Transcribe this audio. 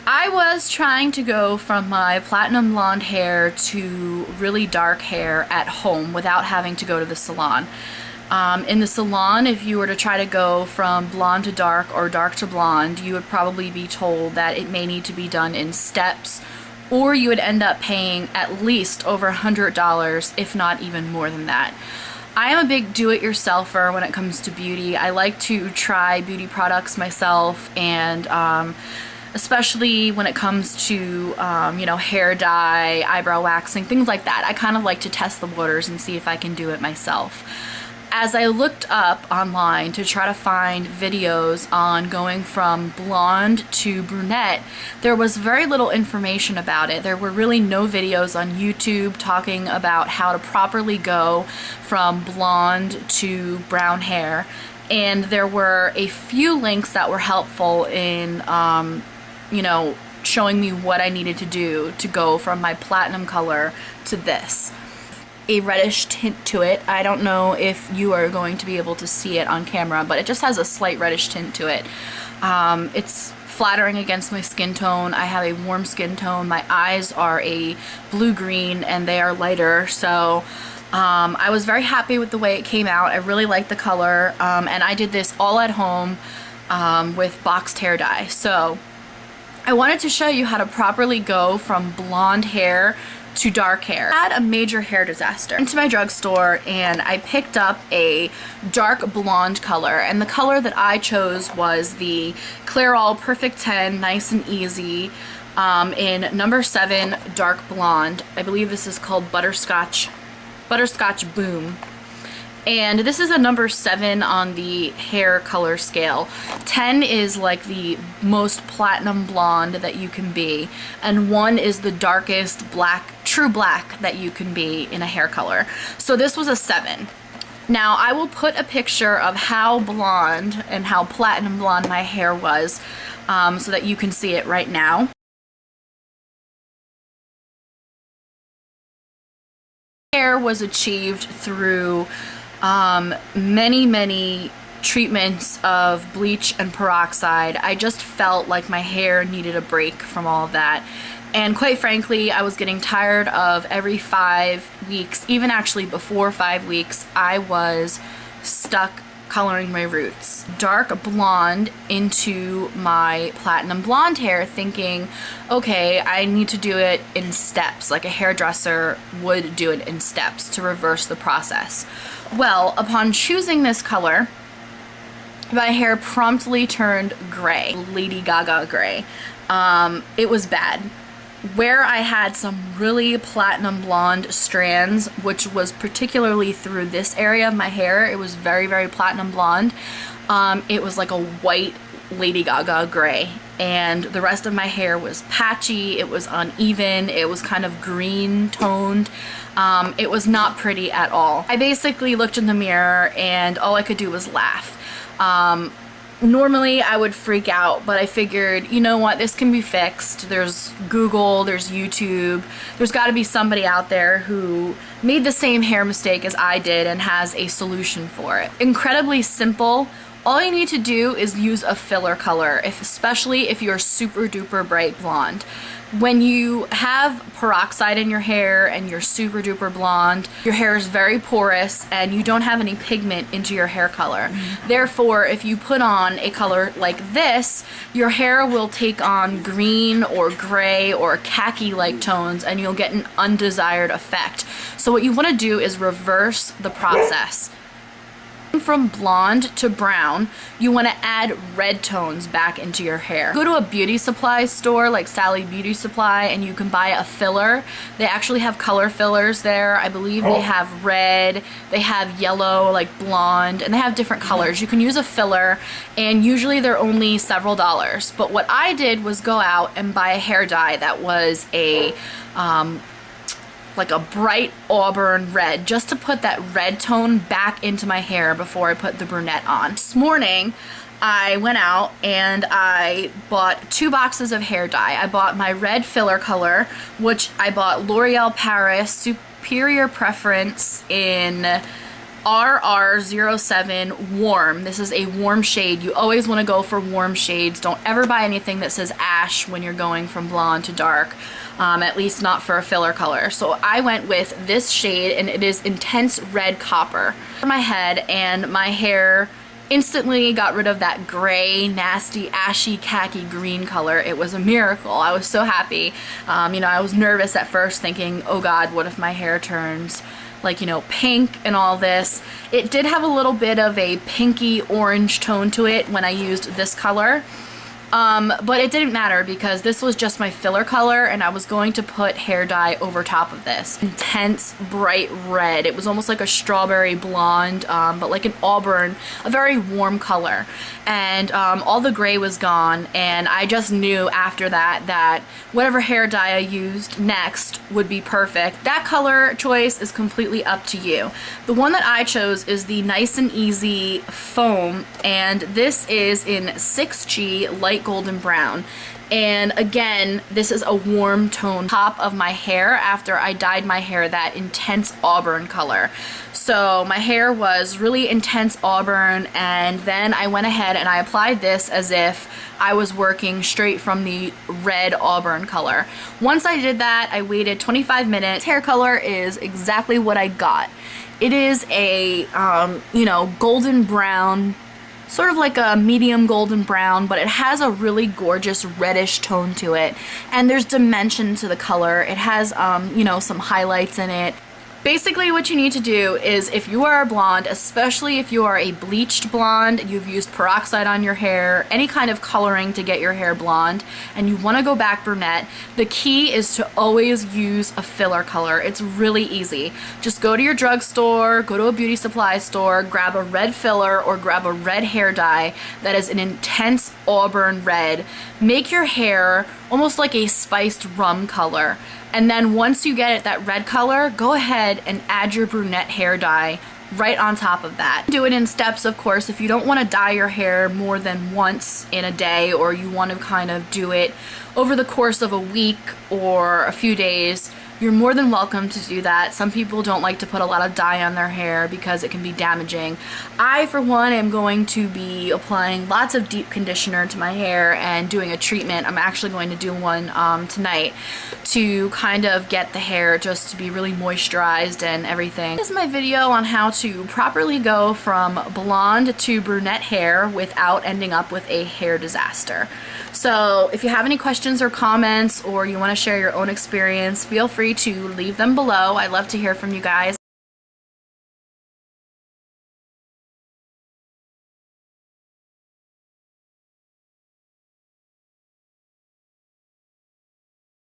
I was trying to go from my platinum blonde hair to really dark hair at home without having to go to the salon. In the salon, if you were to try to go from blonde to dark or dark to blonde, you would probably be told that it may need to be done in steps, or you would end up paying at least over $100, if not even more than that. I am a big do-it-yourselfer when it comes to beauty. I like to try beauty products myself, and especially when it comes to, you know, hair dye, eyebrow waxing, things like that. I kind of like to test the waters and see if I can do it myself. As I looked up online to try to find videos on going from blonde to brunette, there was very little information about it. There were really no videos on YouTube talking about how to properly go from blonde to brown hair. And there were a few links that were helpful in you know, showing me what I needed to do to go from my platinum color to this. A reddish tint to it. I don't know if you are going to be able to see it on camera, but it just has a slight reddish tint to it. It's flattering against my skin tone. I have a warm skin tone. My eyes are a blue-green and they are lighter, so I was very happy with the way it came out. I really like the color, and I did this all at home with boxed hair dye. So I wanted to show you how to properly go from blonde hair to dark hair. I had a major hair disaster. Into my drugstore and I picked up a dark blonde color, and the color that I chose was the Clairol Perfect 10 Nice and Easy in number 7 dark blonde. I believe this is called Butterscotch Boom. And this is a number 7 on the hair color scale. 10 is like the most platinum blonde that you can be, and 1 is the darkest black, true black that you can be in a hair color. So this was a 7. Now I will put a picture of how blonde and how platinum blonde my hair was so that you can see it right now. Hair was achieved through many treatments of bleach and peroxide. I just felt like my hair needed a break from all of that. And quite frankly, I was getting tired of every 5 weeks, even actually before 5 weeks, I was stuck coloring my roots. Dark blonde into my platinum blonde hair, thinking, okay, I need to do it in steps, like a hairdresser would do it in steps to reverse the process. Well, upon choosing this color, my hair promptly turned gray, Lady Gaga gray. It was bad. Where I had some really platinum blonde strands, which was particularly through this area of my hair, it was very platinum blonde. It was like a white Lady Gaga gray, and the rest of my hair was patchy, it was uneven, it was kind of green toned. It was not pretty at all. I basically looked in the mirror and all I could do was laugh. Normally I would freak out, but I figured, you know what, this can be fixed. There's Google, there's YouTube, there's got to be somebody out there who made the same hair mistake as I did and has a solution for it. Incredibly simple. All you need to do is use a filler color, especially if you're super duper bright blonde. When you have peroxide in your hair and you're super duper blonde, your hair is very porous and you don't have any pigment into your hair color. Therefore, if you put on a color like this, your hair will take on green or gray or khaki-like tones and you'll get an undesired effect. So what you want to do is reverse the process. From blonde to brown, you want to add red tones back into your hair. Go to a beauty supply store like Sally Beauty Supply and you can buy a filler. They actually have color fillers there. I believe they have red, they have yellow, like blonde, and they have different colors. You can use a filler and usually they're only several dollars. But what I did was go out and buy a hair dye that was a like a bright auburn red, just to put that red tone back into my hair before I put the brunette on. This morning I went out and I bought 2 boxes of hair dye. I bought my red filler color, which I bought L'Oreal Paris Superior Preference in RR07 Warm. This is a warm shade. You always want to go for warm shades. Don't ever buy anything that says ash when you're going from blonde to dark. At least not for a filler color. So I went with this shade, and it is Intense Red Copper for my head, and my hair instantly got rid of that gray, nasty, ashy, khaki green color. It was a miracle. I was so happy. You know, I was nervous at first thinking, oh God, what if my hair turns like, you know, pink and all this. It did have a little bit of a pinky orange tone to it when I used this color. But it didn't matter because this was just my filler color, and I was going to put hair dye over top of this. Intense bright red. It was almost like a strawberry blonde, but like an auburn, a very warm color. And all the gray was gone, and I just knew after that whatever hair dye I used next would be perfect. That color choice is completely up to you. The one that I chose is the Nice and Easy Foam, and this is in 6G Light Golden Brown. And again, this is a warm tone top of my hair after I dyed my hair that intense auburn color. So my hair was really intense auburn, and then I went ahead and I applied this as if I was working straight from the red auburn color. Once I did that, I waited 25 minutes. Hair color is exactly what I got. It is a, you know, golden brown, sort of like a medium golden brown, but it has a really gorgeous reddish tone to it, and there's dimension to the color. It has, you know, some highlights in it. Basically what you need to do is, if you are a blonde, especially if you are a bleached blonde, you've used peroxide on your hair, any kind of coloring to get your hair blonde, and you want to go back brunette, the key is to always use a filler color. It's really easy. Just go to your drugstore, go to a beauty supply store, grab a red filler or grab a red hair dye that is an intense auburn red. Make your hair almost like a spiced rum color. And then once you get it that red color, go ahead and add your brunette hair dye right on top of that. Do it in steps, of course. If you don't want to dye your hair more than once in a day, or you want to kind of do it over the course of a week or a few days, you're more than welcome to do that. Some people don't like to put a lot of dye on their hair because it can be damaging. I, for one, am going to be applying lots of deep conditioner to my hair and doing a treatment. I'm actually going to do one tonight to kind of get the hair just to be really moisturized and everything. This is my video on how to properly go from blonde to brunette hair without ending up with a hair disaster. So if you have any questions or comments, or you want to share your own experience, feel free to leave them below. I'd love to hear from you guys.